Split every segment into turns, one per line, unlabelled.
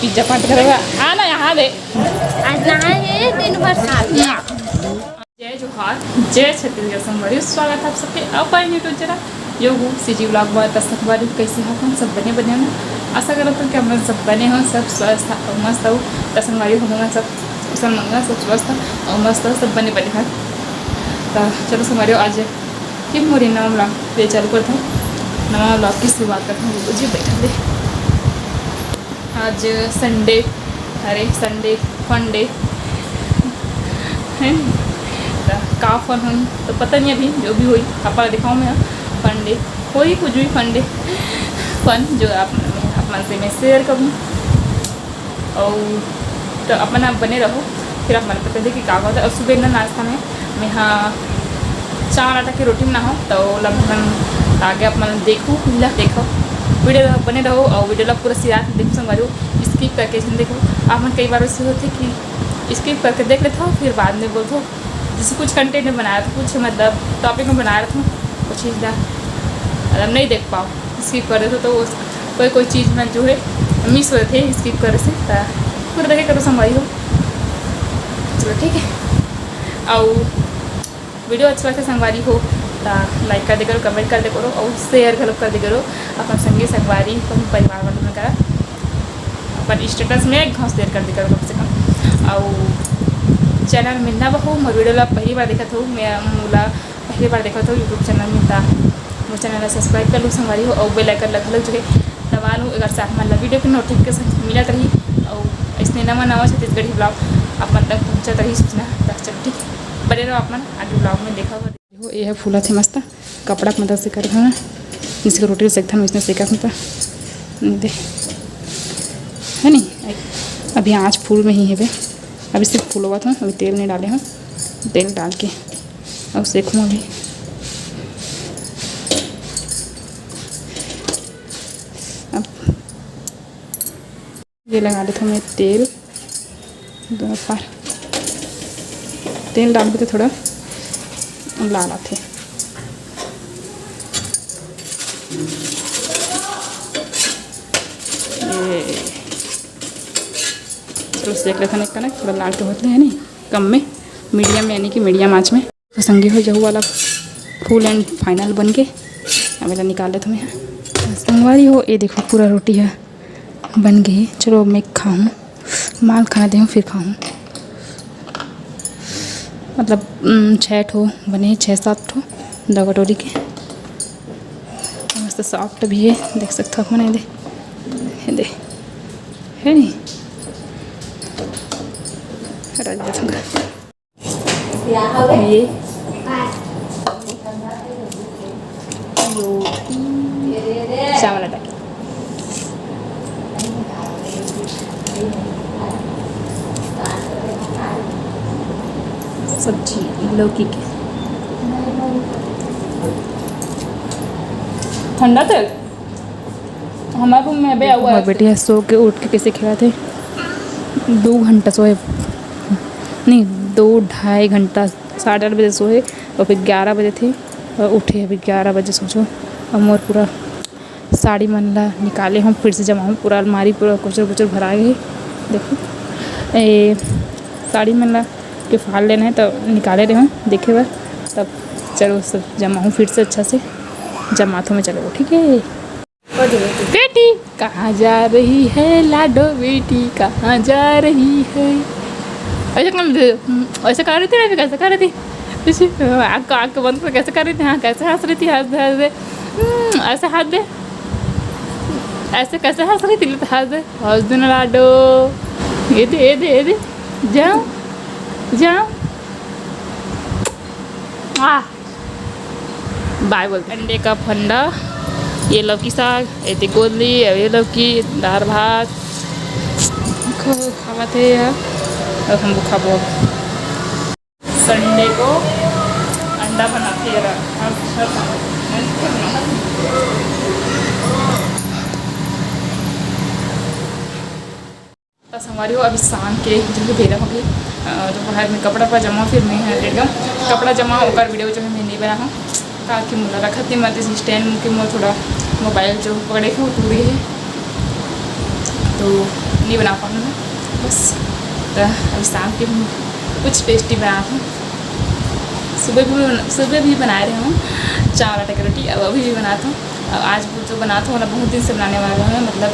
Pizza party करेगा आना यहाँ दे
आज नहाएंगे दिन भर साथ
जय जोहार जय छत्तीसगढ़ संगवारी स्वागत है आप सबके अपन यूट्यूब चैनल योगू सीजी ब्लॉग बहुत संगवारी कैसे हो हम सब बने बने हो आशा करता हूँ कि हम सब बने हो सब स्वस्थ और मस्त हो तो संगवारी होगा सब कुशल मंगा सब स्वस्थ और मस्त हो सब बने बने हैं तो चलो संगवारी आज कि मोरी नवा ब्लॉग ये चालू करता हूँ नवा ब्लॉग की शुरुआत करता हूँ जी बैठा दे आज संडे अरे संडे फंडे है का फन हुई तो पता नहीं अभी जो भी हुई आप दिखाऊँ मैं फंडे कोई कुछ भी फंडे फन जो आप मन से मैं शेयर करूँ और तो अपना बने रहो फिर आप मन पता थे कि क्या होता है। और सुबह ना नाश्ता में मैं हाँ चावल आटा की रोटी बना हो तो लगभग आगे आप मन देखो वीडियो बने रहो और वीडियो पूरा सिरात देखो संगवारी स्किप करके देखो आप मन कई बार वैसे होते कि स्किप करके देख लेते हो फिर बाद में बोलते हो जैसे कुछ कंटेंट में बनाया था कुछ मतलब टॉपिक में बना रहा था कुछ चीज़ मतलब नहीं देख पाओ स्किप कर रहे थे तो कोई चीज़ में जो है मिस हुए थे स्किप करे से पूरा देखे करो संगवारी हो चलो ठीक है। और वीडियो अच्छा लगता संगवारी हो तो लाइक कर दे करो कमेंट कर दे करो और शेयर कर दे करो अपन संगी संगवारी अपन परिवार वालों में करा अपन स्टेटस में घास शेयर कर दे करो कम से कम। और चैनल में ना बहु मोर वीडियो ला पहली बार देखा था मैं मोला पहली बार देखा था यूट्यूब चैनल में था वो चैनल सब्सक्राइब कर लो संगवारी हो और बेल आइकन लगा जो है दबा लूँ अगर साथ में वीडियो की नोटिफिकेशन मिलत रही और इसने नवा छत्तीसगढ़ी ब्लॉग आप मन तक पहुँचत रही सूचना तो चलो ठीक बने रहो आप मन आगे ब्लॉग में देखा हो ये है फूला थे मस्त कपड़ा की मदद से कर रहा जिसके रोटी सेकता हूँ इसने सेका था दे है नहीं अभी आँच फूल में ही है बे अभी सिर्फ फूल हुआ था अभी तेल नहीं डाले हैं तेल डाल के और सेकूँ अभी अब ये लगा देता हूँ मैं तेल दोनों पार तेल डाल के थोड़ा लाल आते चलो सेक लेते हैं ना थोड़ा लाल तो होते हैं नहीं कम में मीडियम यानी कि मीडियम आँच में तो संगी हो जाऊ वाला फुल एंड फाइनल बन के अब मेरा निकाल लेते मैं संगवारी हो ये देखो पूरा रोटी है बन गई। चलो मैं खाऊँ माल खाना दे फिर खाऊँ मतलब 6 ठो बने 6-7 ठो 2 कटोरी के मस्त सॉफ्ट भी है देख सकते हो मैंने दे है नहीं ये चावल आटा सब्जी लौकी के ठंडा तक हमारे रूम में बे हुआ बेटिया सो के उठ के कैसे खेला थे 2 घंटा सोए नहीं 2-2.5 घंटा 8:30 बजे सोए और फिर 11 बजे थे और उठे अभी 11 बजे सोचो और मोर पूरा साड़ी मनला निकाले हम फिर से जमा हूँ पूरा अलमारी पूरा कुचर भरा गई देखो ये साड़ी मनला के फाल लेना है तो निकाले रहे हूँ देखे बार तब चलो सब जमा हूँ फिर से अच्छा से जमातों में चलो ठीक है। बेटी कहाँ जा रही है लाडो बेटी कहाँ जा रही है ऐसे कर रही थी ना कैसे कर रही थी आँख बंद कर कैसे कर रही थी हाँ कैसे हंस रही थी ऐसे हाथ दे ऐसे कैसे हंस रही थी हाथ दे हंस दे ना लाडो ये दे जाओ बाय बोलते अंडे का फंडा ये लौकी साग ये गोदली ये लौकी दाल भात खावा थे और हम खाबो संडे को अंडा बनाते संगवारी हो अभी शाम के जो भेजा होगी दोपहर में कपड़ा जमा फिर मैं कपड़ा जमा होकर वीडियो जो है मैं नहीं बना हूँ ताकि मुला रखा थी मत स्टैंड के मैं थोड़ा मोबाइल जो पकड़े थे वो टूट गई है तो नहीं बना पाऊँगा बस। तो अभी शाम के कुछ टेस्टी बना था। सुबह भी बना रहे हूँ चावल आटे की रोटी, अब अभी भी बनाता हूँ। अब आज जो बनाता हूँ बहुत दिन से बनाने वाला हूँ, मतलब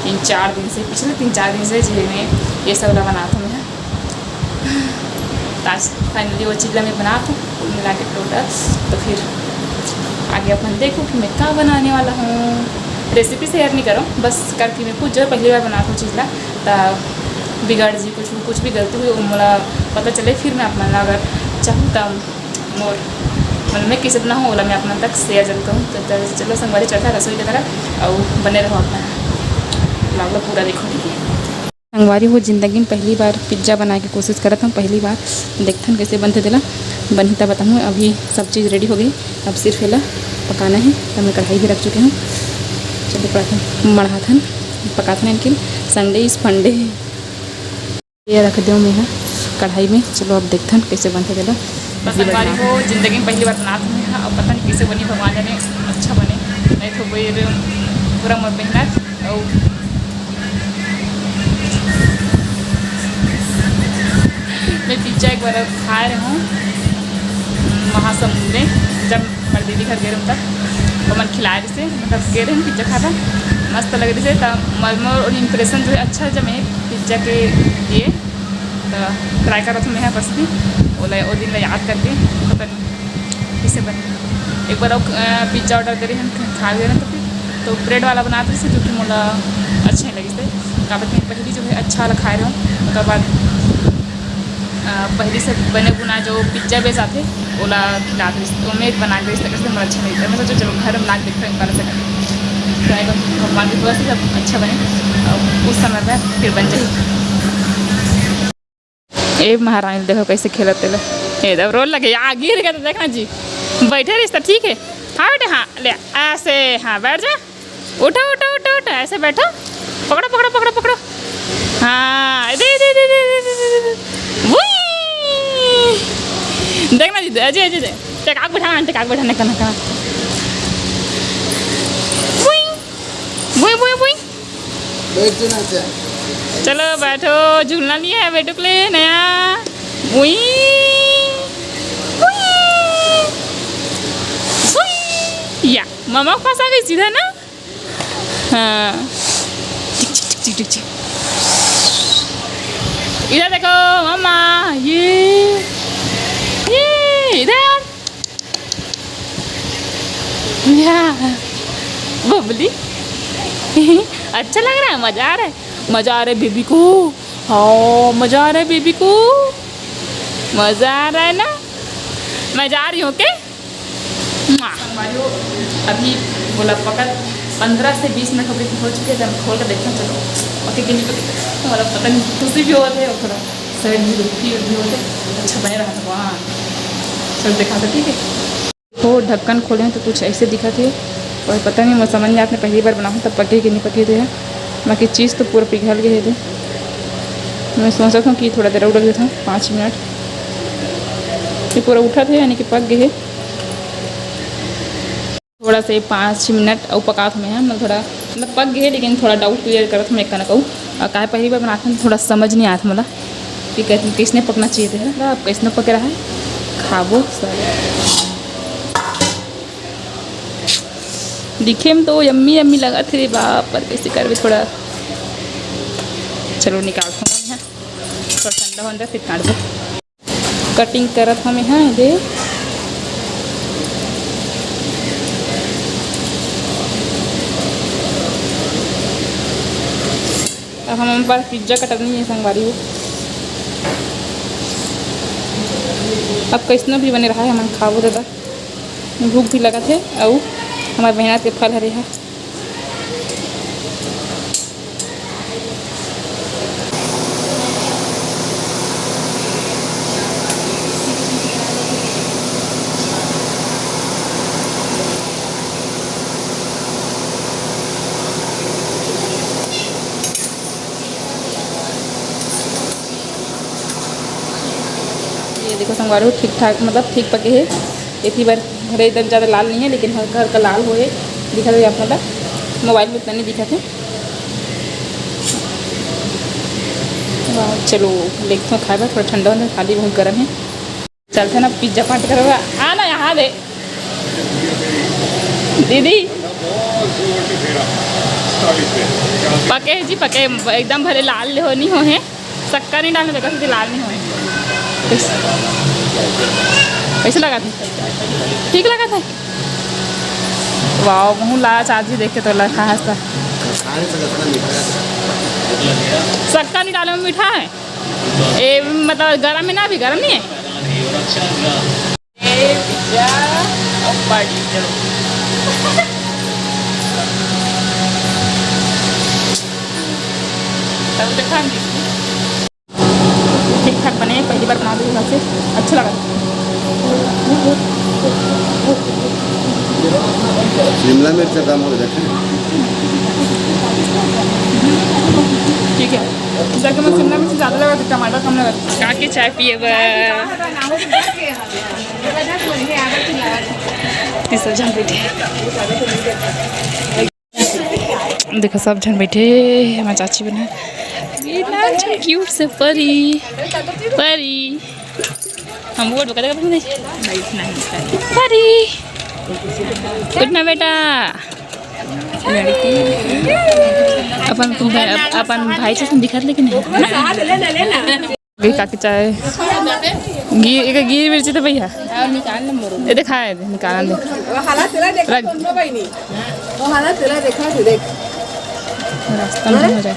3-4 दिन से, पिछले 3-4 दिन से जी मैं ये सब वाला बनाता हूँ मैं। तो आज फाइनली वो चीज़ मैं बनाता हूँ कुल मिला के टोटल। तो फिर आगे अपन देखो कि मैं क्या बनाने वाला हूँ। रेसिपी शेयर नहीं करूँ, बस करके मैं कुछ जो पहली बार बनाता हूँ चीज़ ला तो बिगड़ जी कुछ भी गलती हुई मोला पता चले, फिर मैं अपना अगर चाहूँ तब मोर मतलब मैं किसी ना हो ओला मैं अपना तक शेयर जरूर करूँ। तो चलो संगवारी चढ़ता रसोई की तरह और बने रहो अपना ब्लॉग पूरा देखो, ठीक है। संगवारी हो ज़िंदगी में पहली बार पिज्ज़ा बना के कोशिश करता हूँ, पहली बार देखते हैं कैसे बनते दिला बनी तब बताऊँ। अभी सब चीज़ रेडी हो गई, अब सिर्फ हेला पकाना है। तो मैं कढ़ाई भी रख चुके हूँ, चलो पड़ा मढ़ाथन पकाथन इनके संडे इस फंडे ये रख दूँ मैं कढ़ाई में। चलो अब देखते हैं कैसे बनते दिला। संगवारी हो ज़िंदगी में पहली बार बनाते हैं, अब पता नहीं कैसे बनी, भगवान जाने अच्छा बने, नहीं तो कोई पूरा मोर मेहनत। और मैं पिज्ज़ा एक बार खा रही हूँ महासमुंद में, जब हमारे दीदी घर गए रहे तब तो मन खिलाए रही से, मतलब गए रहे पिज्ज़ा खाता मस्त लग रही से। तब मोर इम्प्रेशन जो है अच्छा जब मैं पिज्ज़ा के लिए तो ट्राई कर रहा था मैं बस भी वो दिन याद करके पता नहीं कैसे बने। एक बार पिज्ज़ा ऑर्डर करे हम खा गए तो फिर तो ब्रेड वाला बनाते थे जो कि मोला अच्छे नहीं लगे थे। काबत में पहली जो है अच्छा वाला खाए रहा हूँ, उसके बाद पहले से बने बुना जो पिज्ज़ा बेचा थे ओला खिला दी तो मैं बना के इस तरह से मुझे अच्छा नहीं लगता। मैं सोचा चलो घर में ला के देखते हैं कर सकें भगवान की थोड़ा सा जब अच्छा बने और उस समय में फिर बन जाए। ए महारानी देखो कैसे खेलते लो, एकदम रोल लगे आ गिर गया तो देखना जी बैठे रिश्ता ठीक है। हाँ बेटे हाँ ले ऐसे, हाँ बैठ जा, उठो उठो उठो उठो ऐसे बैठो, पकड़ो पकड़ो पकड़ो पकड़ो, हाँ दे दे दे दे दे दे देखना जी अजय अजय दे टेकाक बैठाना टेकाक बैठाने का ना बुई बुई बुई चलो बैठो, झूलना नहीं है बेटू के लिए नया बुई या मामा के पास आ गई सीधा ना। हाँ टिक टिक टिक इधर देखो मामा, ये इधर या बबली अच्छा लग रहा है, मज़ा आ रहा है, मज़ा आ रहा है बेबी को। हाँ मज़ा आ रहा है बेबी को, मज़ा आ रहा है ना, मैं जा रही हूँ ओके। अभी बोला पकड़ 15 से 20 मिनट हो चुके हैं, हम खोल कर देखना चलो पके कि नहीं पके। मतलब पता नहीं खुशी भी होते और थोड़ा शरीर भी दुखी भी होते, अच्छा बने रहा था वहाँ चल देखा था ठीक है। वो ढक्कन खोले तो कुछ ऐसे दिखा थे और पता नहीं मैं समझ नहीं आपने पहली बार बनाऊँ तब पके कि नहीं पके थे, बाकी चीज़ तो पूरा पिघल गए थे। मैं सोचा था कि थोड़ा देर उड़ गया था 5 मिनट, ये पूरा उठा थे यानी कि पक गए थोड़ा से 5 मिनट और पका था मैं, मतलब थोड़ा मतलब पक गए लेकिन थोड़ा डाउट क्लियर करा था मैं कहना कहूँ। और कहा पहली बार बनाते हैं थोड़ा समझ नहीं आया था मतलब कि किसने पकना चाहिए था, अब किसने पक रहा है खाबो सर। दिखे में तो यम्मी यम्मी लगा थे बाप, पर कैसे कर भी थोड़ा चलो निकालता हूँ मैं, थोड़ा ठंडा होता फिर काट दो। कटिंग करा था मैं, हाँ दे अब हमारे पास पिज्ज़ा कटर नहीं है संगवारी हो, अब कैसनो भी बने रहा है हम खाबो दादा, भूख भी लगा थे और हमारे मेहनत के फल हरे है। ये देखो संगवारी ठीक ठाक मतलब ठीक पके है, इतनी बार घरे इधर ज़्यादा लाल नहीं है लेकिन घर का लाल हो है दिखा था आप मतलब मोबाइल में इतना नहीं दिखा थे। चलो देखते हैं खाएगा, थोड़ा ठंडा होने खाली बहुत गर्म है। चलते ना पिज्ज़ा पार्टी करोगा, आना यहाँ दे दीदी। पके जी पके एकदम भले लाल नहीं हो हैं, शक्कर नहीं डालने देगा क्योंकि लाल नहीं हो। कैसे लगा था? ठीक लगा था। वाह मुँह ला चाची देख के तो लगा हंसता। शक्कर नहीं डाले में मीठा है ये, मतलब गर्म है ना, अभी गर्म नहीं है। ये पिज्जा और पार्टी चलो। तब देखा ठीक ठाक बने, पहली बार बना दूँगा से अच्छा लगा।
शिमला मिर्च का दाम हो देखें।
ठीक है, जाके मैं शिमला मिर्च ज़्यादा लगा था, टमाटर कम लगा। काके चाय पिए सब जन बैठे, देखो सब जन बैठे। हमारे चाची बना क्यूट से परी परी, हम वो बता देगा परी कितना बेटा। अपन भाई से दिखा लेकिन काकी चाय गिर मिर्ची तो भैया ये देखा है, निकाल दे रास्ता में हो जाए।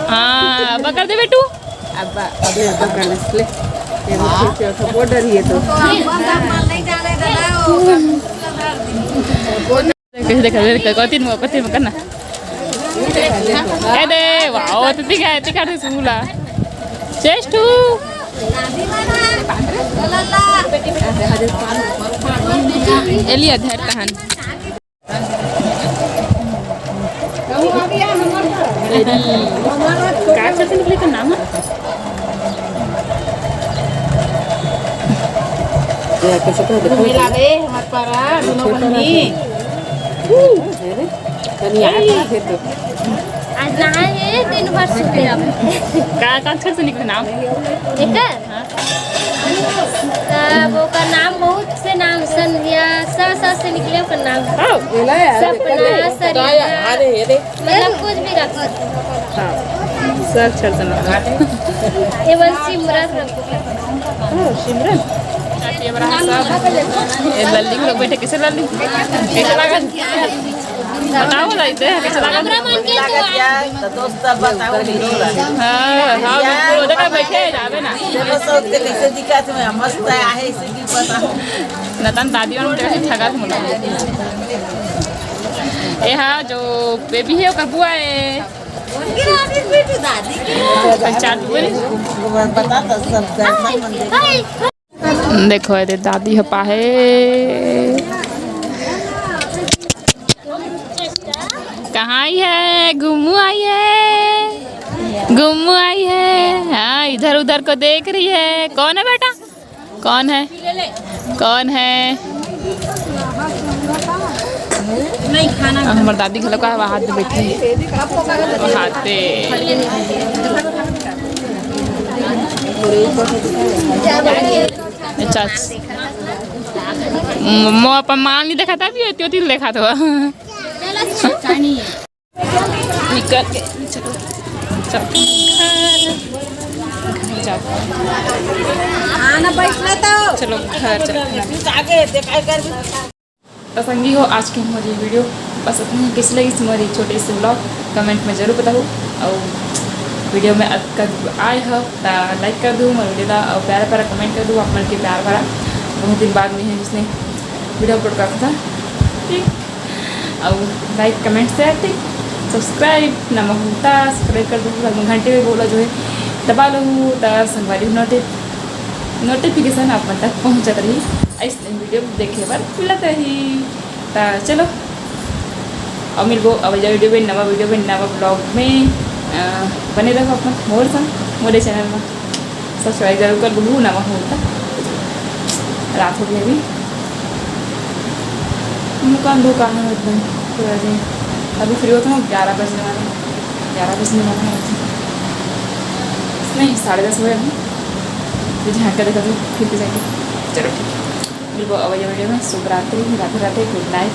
हाँ अब कर दे बेटू, देखा कति में करना दे। वाओ तिका सुला चेष्टू एलिया धैर तहन कार से निकले का नाम मिलावे हमार पारा दोनों बहनी।
आज नहाए 3 बार सुते अब
का अक्षर से लिखना नाम
एक वो का नाम बहुत से नाम संध्या सा से निकले का नाम सपना सरिया मतलब कुछ भी रख
सर अक्षर से नाम
एवं सिमरन
सिमरन। ये लल्ली लोग बैठे, कैसे लल्ली कैसे लगा बताओ कैसे लगा। हाँ बिल्कुल देखा बैठे जावे ना नतन दादी ठगा मुला यहाँ जो बेबी है वो बुआ है देखो ये दादी हपा है कहाँ आई है, गुम्मू आई है, गुम्मू आई है। हाँ इधर उधर को देख रही है। कौन है बेटा, कौन है, कौन है? नहीं खाना हमारे दादी घर का हाथ में बैठे हाथ पे मो अपन माल नहीं देखा था भी होती देखा था निकल के चलो घर तो संगी हो आज की हमारी वीडियो बस इतनी। कैसी लगी हमारी छोटी सी ब्लॉग कमेंट में जरूर बताओ और वीडियो में आए हो तो लाइक कर दूँ मैं वीडियो का और प्यारा प्यारा कमेंट कर दूँ आप मन के प्यार भरा। बहुत दिन बाद में है जिसने वीडियो अपलोड करता था ठीक और लाइक कमेंट शेयर ठीक सब्सक्राइब ना होता सब्सक्राइब कर दूँ घंटे में बोला जो है दबा लो तो संगवारी नोटिफिकेशन आप तक पहुँचत रही ऐसे वीडियो देखे बार मिलत रही। तो चलो और मिलबो अब वीडियो में नवा ब्लॉग में बने रहो अपन मोर संग मोरे चैनल में सब्सक्राइब जरूर कर दूँ नवा होता रात हो गई अभी मुकान दुकान एकदम पूरा दिन अभी फ्री होता हूँ 11 बजने वाले हैं, 11 बजने वाले हैं नहीं 10:30 बजे अभी तो झाँक कर देखा तो फिर भी जाएंगे। चलो ठीक है, बिल्कुल अवैया वीडियो में शुभ रात्रि, राधे राधे, गुड नाइट।